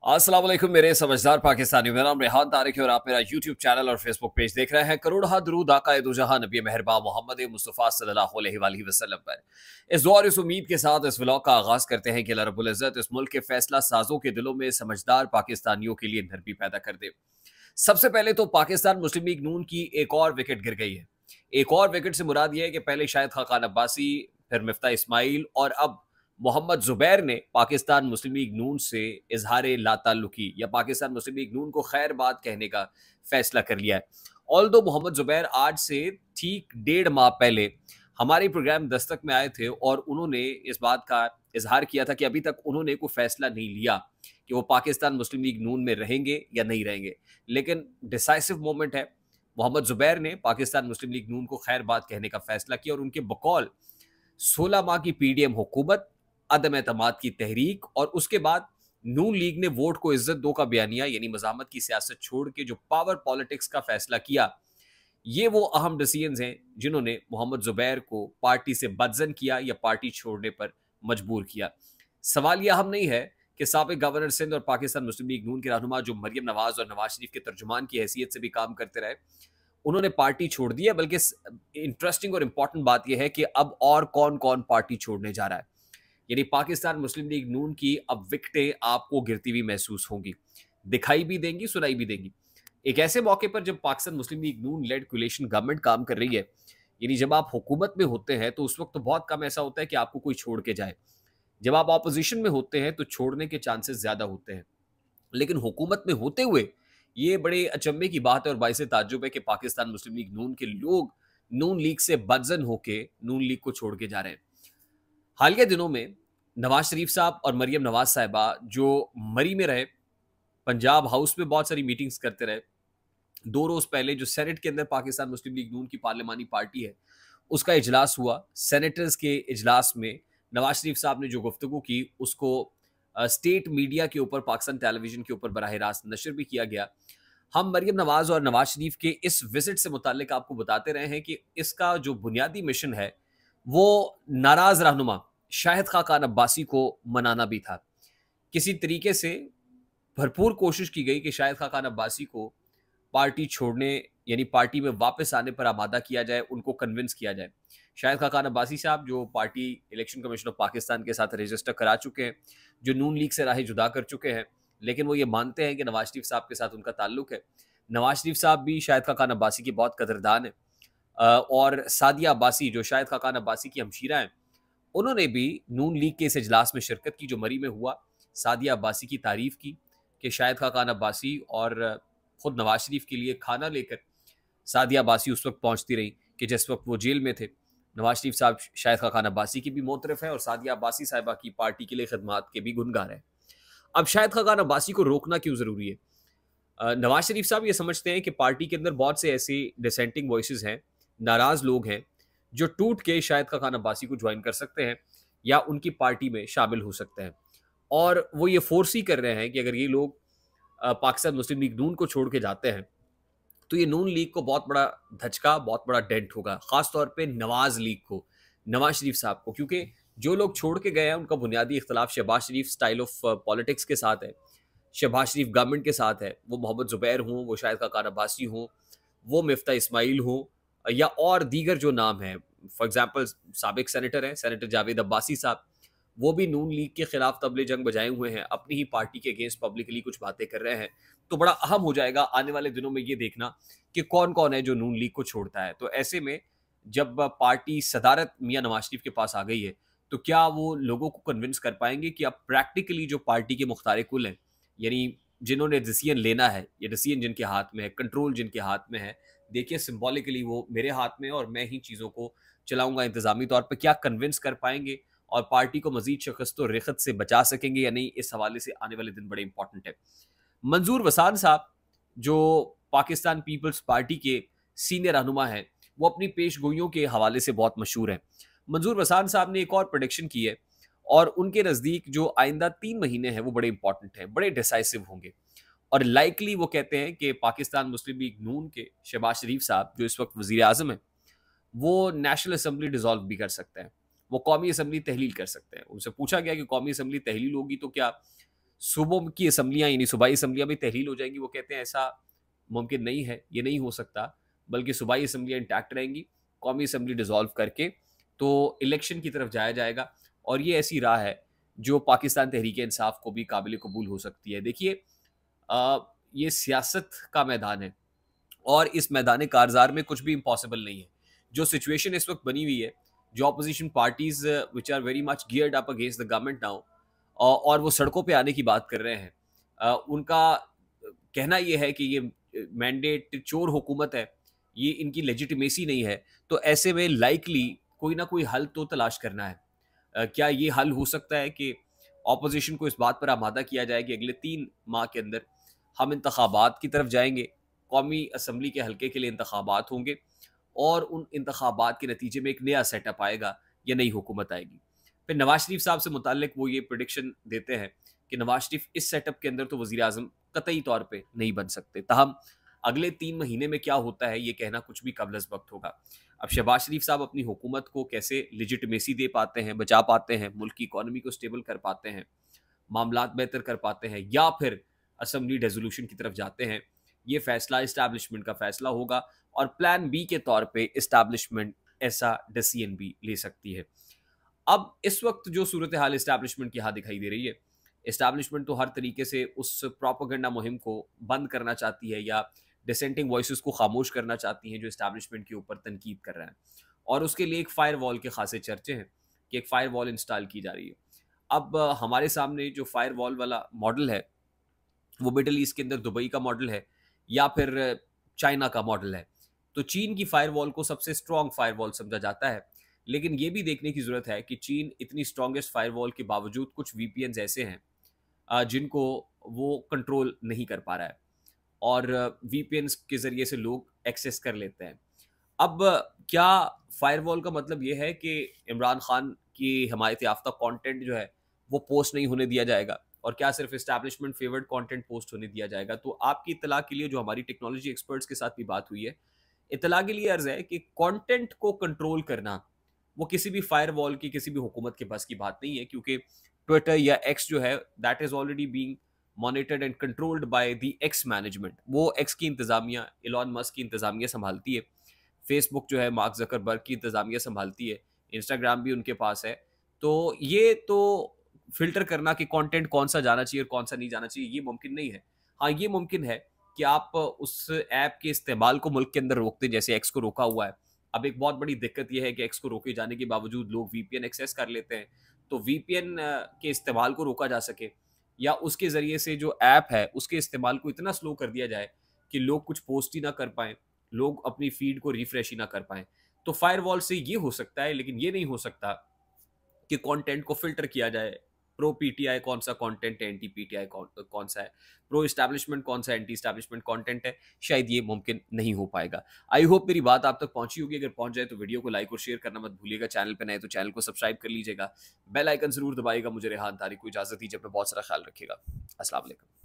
अस्सलाम वालेकुम मेरे समझदार पाकिस्तानियों। मेरा नाम रेहान तारिक है और आप मेरा यूट्यूब चैनल और फेसबुक पेज देख रहे हैं। करोड़हा दरूद आका दो जहां नबी मेहरबान मोहम्मद मुस्तफ़ा सल्लल्लाहु अलैहि वसल्लम पर। इस दुआ और इस उम्मीद के साथ इस व्लॉग का आगाज करते हैं कि अल्लाह रब्बुल इज़्ज़त इस मुल्क के फैसला साजों के दिलों में समझदार पाकिस्तानियों के लिए नरमी पैदा कर दे। सबसे पहले तो पाकिस्तान मुस्लिम लीग नून की एक और विकेट गिर गई है। एक और विकेट से मुराद यह है कि पहले शायद खाकान अब्बासी, फिर मिफ्ता इस्माइल और अब मोहम्मद जुबैर ने पाकिस्तान मुस्लिम लीग नून से इजहार लाताल्लुकी या पाकिस्तान मुस्लिम लीग नून को खैर बात कहने का फैसला कर लिया है। ऑल्दो मोहम्मद जुबैर आज से ठीक 1.5 माह पहले हमारे प्रोग्राम दस्तक में आए थे और उन्होंने इस बात का इजहार किया था कि अभी तक उन्होंने कोई फैसला नहीं लिया कि वो पाकिस्तान मुस्लिम लीग नून में रहेंगे या नहीं रहेंगे। लेकिन डिसाइसिव मोमेंट है, मोहम्मद जुबैर ने पाकिस्तान मुस्लिम लीग नून को खैर बात कहने का फैसला किया और उनके बकौल 16 माह की पीडीएम हुकूमत, अदम एतमाद की तहरीक और उसके बाद नून लीग ने वोट को इज्जत दो का बयानिया यानी मज़ामत की सियासत छोड़ के जो पावर पॉलिटिक्स का फैसला किया, ये वो अहम डिसीजंस हैं जिन्होंने मोहम्मद जुबैर को पार्टी से बदजन किया या पार्टी छोड़ने पर मजबूर किया। सवाल यह अहम नहीं है कि साबिक गवर्नर सिंध और पाकिस्तान मुस्लिम लीग नून के रहनुमा जो मरियम नवाज और नवाज शरीफ के तर्जुमान की हैसियत से भी काम करते रहे, उन्होंने पार्टी छोड़ दी है। बल्कि इंटरेस्टिंग और इंपॉर्टेंट बात यह है कि अब और कौन कौन पार्टी छोड़ने जा रहा है। यानी पाकिस्तान मुस्लिम लीग नून की अब विकटें आपको गिरती हुई महसूस होंगी, दिखाई भी देंगी, सुनाई भी देंगी। एक ऐसे मौके पर जब पाकिस्तान मुस्लिम लीग नून लेड कोलिशन गवर्नमेंट काम कर रही है, यानी जब आप हुकूमत में होते हैं तो उस वक्त तो बहुत कम ऐसा होता है कि आपको कोई छोड़ के जाए। जब आप ऑपोजिशन में होते हैं तो छोड़ने के चांसेस ज्यादा होते हैं। लेकिन हुकूमत में होते हुए ये बड़े अचंभे की बात है और बाइस ताज्जुब है कि पाकिस्तान मुस्लिम लीग नून के लोग नून लीग से बदजन होके नून लीग को छोड़ के जा रहे हैं। हालिया दिनों में नवाज शरीफ साहब और मरियम नवाज साहिबा जो मरी में रहे, पंजाब हाउस में बहुत सारी मीटिंग्स करते रहे। 2 रोज पहले जो सेनेट के अंदर पाकिस्तान मुस्लिम लीग नून की पार्लिमानी पार्टी है, उसका इजलास हुआ। सेनेटर्स के इजलास में नवाज शरीफ साहब ने जो गुफ्तगू की उसको स्टेट मीडिया के ऊपर, पाकिस्तान टेलीविजन के ऊपर बराह रास्त नशर भी किया गया। हम मरियम नवाज और नवाज शरीफ के इस विजिट से मुतालिक आपको बताते रहे हैं कि इसका जो बुनियादी मिशन है वो नाराज रहनुमा शाहिद खाकान अब्बासी को मनाना भी था। किसी तरीके से भरपूर कोशिश की गई कि शाहिद खाकान अब्बासी को पार्टी छोड़ने यानी पार्टी में वापस आने पर आमादा किया जाए, उनको कन्विंस किया जाए। शाहिद खाकान अब्बासी साहब जो party election commission of Pakistan के साथ रजिस्टर करा चुके हैं, जो नून लीग से राहें जुदा कर चुके हैं, लेकिन वो ये मानते हैं कि नवाज शरीफ साहब के साथ उनका ताल्लुक है। नवाज शरीफ साहब भी शाहिद खाकान अब्बासी की बहुत कदरदान है। और सादिया अब्बासी जो शाहिद खाकान अब्बासी की हमशीरा हैं, उन्होंने भी नून लीग के इस इजलास में शिरकत की जो मरी में हुआ। सादिया अब्बासी की तारीफ की कि शाहिद खाकान अब्बासी और खुद नवाज शरीफ के लिए खाना लेकर सादिया अब्बासी उस वक्त पहुंचती रही कि जिस वक्त वो जेल में थे। नवाज शरीफ साहब शाहिद खाकान अब्बासी की भी मोतरफ है और सादिया अब्बासी साहिबा की पार्टी के लिए खदमात के भी गुनगार हैं। अब शाहिद खाकान अब्बासी को रोकना क्यों ज़रूरी है? नवाज शरीफ साहब ये समझते हैं कि पार्टी के अंदर बहुत से ऐसे डिसेंटिंग वॉइसेस हैं, नाराज़ लोग हैं, जो टूट के शाहिद खाकान अब्बासी को ज्वाइन कर सकते हैं या उनकी पार्टी में शामिल हो सकते हैं। और वो ये फोर्स ही कर रहे हैं कि अगर ये लोग पाकिस्तान मुस्लिम लीग नून को छोड़ के जाते हैं तो ये नून लीग को बहुत बड़ा धचका, बहुत बड़ा डेंट होगा, खास तौर पे नवाज लीग को, नवाज शरीफ साहब को। क्योंकि जो लोग छोड़ के गए हैं उनका बुनियादी इख्तलाफ शहबाज शरीफ स्टाइल ऑफ पॉलिटिक्स के साथ है, शहबाज शरीफ गवर्नमेंट के साथ है। वो मोहम्मद जुबैर हों, वो शाहिद खाकान अब्बासी हों, वो मिफ्ता इस्माइल हों या और दीगर जो नाम हैं। फॉर एग्जाम्पल साबिक सेनेटर हैं, सेनेटर जावेद अब्बासी साहब, वो भी नून लीग के खिलाफ तबले जंग बजाए हुए हैं, अपनी ही पार्टी के अगेंस्ट पब्लिकली कुछ बातें कर रहे हैं। तो बड़ा अहम हो जाएगा आने वाले दिनों में ये देखना कि कौन कौन है जो नून लीग को छोड़ता है। तो ऐसे में जब पार्टी सदारत मियां नवाज शरीफ के पास आ गई है, तो क्या वो लोगों को कन्विंस कर पाएंगे कि अब प्रैक्टिकली जो पार्टी के मुख्तार कुल हैं, यानी जिन्होंने डिसीजन लेना है, ये डिसीजन जिनके हाथ में है, कंट्रोल जिनके हाथ में है, देखिए सिंबॉलिकली वो मेरे हाथ में है और मैं ही चीज़ों को चलाऊंगा इंतजामी तौर पर, क्या कन्विंस कर पाएंगे और पार्टी को मजीद शिकस्त और रिखत से बचा सकेंगे या नहीं? इस हवाले से आने वाले दिन बड़े इंपॉर्टेंट है। मंजूर वसान साहब जो पाकिस्तान पीपल्स पार्टी के सीनियर रहनुमा हैं, वो अपनी पेशगोइयों के हवाले से बहुत मशहूर हैं। मंजूर वसान साहब ने एक और प्रोडिक्शन की है और उनके नज़दीक जो आइंदा 3 महीने हैं वो बड़े इंपॉर्टेंट हैं, बड़े डिसाइसिव होंगे। और लाइकली वो कहते हैं कि पाकिस्तान मुस्लिम लीग नून के शहबाज शरीफ साहब जो इस वक्त वजीर आजम है, वो नेशनल असम्बली डिसॉल्व भी कर सकते हैं, वो कौमी असम्बली तहलील कर सकते हैं। उनसे पूछा गया कि कौमी असम्बली तहलील होगी तो क्या सुबह की असम्बलियाँ यानी सूबाई असम्बलियाँ भी तहलील हो जाएंगी। वो कहते हैं ऐसा मुमकिन नहीं है, ये नहीं हो सकता, बल्कि सूबाई असम्बलियाँ इंटैक्ट रहेंगी, कौमी असम्बली डिसॉल्व करके तो इलेक्शन की तरफ जाया जाएगा। और ये ऐसी राह है जो पाकिस्तान तहरीक इंसाफ को भी काबिल कबूल हो सकती है। देखिए, ये सियासत का मैदान है और इस मैदान कारज़ार में कुछ भी इम्पॉसिबल नहीं है। जो सिचुएशन इस वक्त बनी हुई है, जो opposition parties which are very much geared up against the government now, और वो सड़कों पे आने की बात कर रहे हैं, उनका कहना ये है कि ये मैंडेट चोर हुकूमत है, ये इनकी लेजिटिमेसी नहीं है। तो ऐसे में लाइकली कोई ना कोई हल तो तलाश करना है। क्या ये हल हो सकता है कि ऑपोजिशन को इस बात पर आमादा किया जाए कि अगले 3 माह के अंदर हम इंतखाबात की तरफ जाएंगे, कौमी असम्बली के हल्के के लिए इंतखाबात होंगे और उन इंतखाबात के नतीजे में एक नया सेटअप आएगा या नई हुकूमत आएगी। फिर नवाज शरीफ साहब से मुताल्लिक वो ये प्रिडिक्शन देते हैं कि नवाज शरीफ इस सेटअप के अंदर तो वज़ीर आज़म कतई तौर पे नहीं बन सकते। ताहम अगले 3 महीने में क्या होता है ये कहना कुछ भी कबल अज़ वक्त होगा। अब शहबाज शरीफ साहब अपनी हुकूमत को कैसे लेजिटिमेसी दे पाते हैं, बचा पाते हैं, मुल्क की इकॉनमी को स्टेबल कर पाते हैं, मामलात बेहतर कर पाते हैं, या फिर असम्बली रेजोल्यूशन की तरफ जाते हैं, ये फैसला इस्टेब्लिशमेंट का फैसला होगा। और प्लान बी के तौर पे इस्टेब्लिशमेंट ऐसा डिसीजन भी ले सकती है। अब इस वक्त जो सूरत हाल इस्टेब्लिशमेंट की यहाँ दिखाई दे रही है, इस्टेब्लिशमेंट तो हर तरीके से उस प्रोपेगेंडा मुहिम को बंद करना चाहती है या डिसेंटिंग वॉइसेस को खामोश करना चाहती हैं जो इस्टेब्लिशमेंट के ऊपर तनकीद कर रहे हैं। और उसके लिए एक फायर वॉल के खासे चर्चे हैं कि एक फायर वॉल इंस्टॉल की जा रही है। अब हमारे सामने जो फायर वॉल वाला मॉडल है वो मिडल ईस्ट के अंदर दुबई का मॉडल है या फिर चाइना का मॉडल है। तो चीन की फायर वॉल को सबसे स्ट्रॉन्ग फायर वॉल समझा जाता है, लेकिन ये भी देखने की जरूरत है कि चीन इतनी स्ट्रॉन्गेस्ट फायर वॉल के बावजूद कुछ वीपीएन ऐसे हैं जिनको वो कंट्रोल नहीं कर पा रहा है और वीपीएन के जरिए से लोग एक्सेस कर लेते हैं। अब क्या फायरवॉल का मतलब ये है कि इमरान खान की हमायत याफ्ता कंटेंट जो है वो पोस्ट नहीं होने दिया जाएगा और क्या सिर्फ इस्टेब्लिशमेंट फेवर्ड कंटेंट पोस्ट होने दिया जाएगा? तो आपकी इत्तला के लिए जो हमारी टेक्नोलॉजी एक्सपर्ट्स के साथ भी बात हुई है, इत्तला के लिए अर्ज है कि कंटेंट को कंट्रोल करना वो किसी भी फायरवॉल की किसी भी हुकूमत के बस की बात नहीं है, क्योंकि ट्विटर या एक्स जो है that is already being monitored and controlled by the x management. वो एक्स की इंतजामिया इलॉन मस्क की इंतजामिया संभालती है, फेसबुक जो है मार्क जकरबर्ग की इंतजामिया संभालती है, इंस्टाग्राम भी उनके पास है। तो ये तो फिल्टर करना कि कंटेंट कौन सा जाना चाहिए और कौन सा नहीं जाना चाहिए ये मुमकिन नहीं है। हाँ, ये मुमकिन है कि आप उस ऐप के इस्तेमाल को मुल्क के अंदर रोकते, जैसे एक्स को रोका हुआ है। अब एक बहुत बड़ी दिक्कत ये है कि एक्स को रोके जाने के बावजूद लोग वीपीएन एक्सेस कर लेते हैं। तो वीपीएन के इस्तेमाल को रोका जा सके या उसके ज़रिए से जो ऐप है उसके इस्तेमाल को इतना स्लो कर दिया जाए कि लोग कुछ पोस्ट ही ना कर पाएँ, लोग अपनी फीड को रिफ्रेश ही ना कर पाएँ। तो फायरवॉल से ये हो सकता है, लेकिन ये नहीं हो सकता कि कंटेंट को फ़िल्टर किया जाए। प्रो पीटीआई कौन सा कंटेंट है, एंटी पीटीआई कौन सा है, प्रो एस्टैब्लिशमेंट कौन सा है, एंटी एस्टैब्लिशमेंट कंटेंट है, शायद ये मुमकिन नहीं हो पाएगा। आई होप मेरी बात आप तक पहुंची होगी। अगर पहुंच जाए तो वीडियो को लाइक और शेयर करना मत भूलिएगा। चैनल पे नए तो चैनल को सब्सक्राइब कर लीजिएगा, बेल आइकन ज़रूर दबाइएगा। मुझे रेहान तारिक को इजाज़त दीजिए, अपना बहुत सारा ख्याल रखिएगा। अस्सलाम वालेकुम।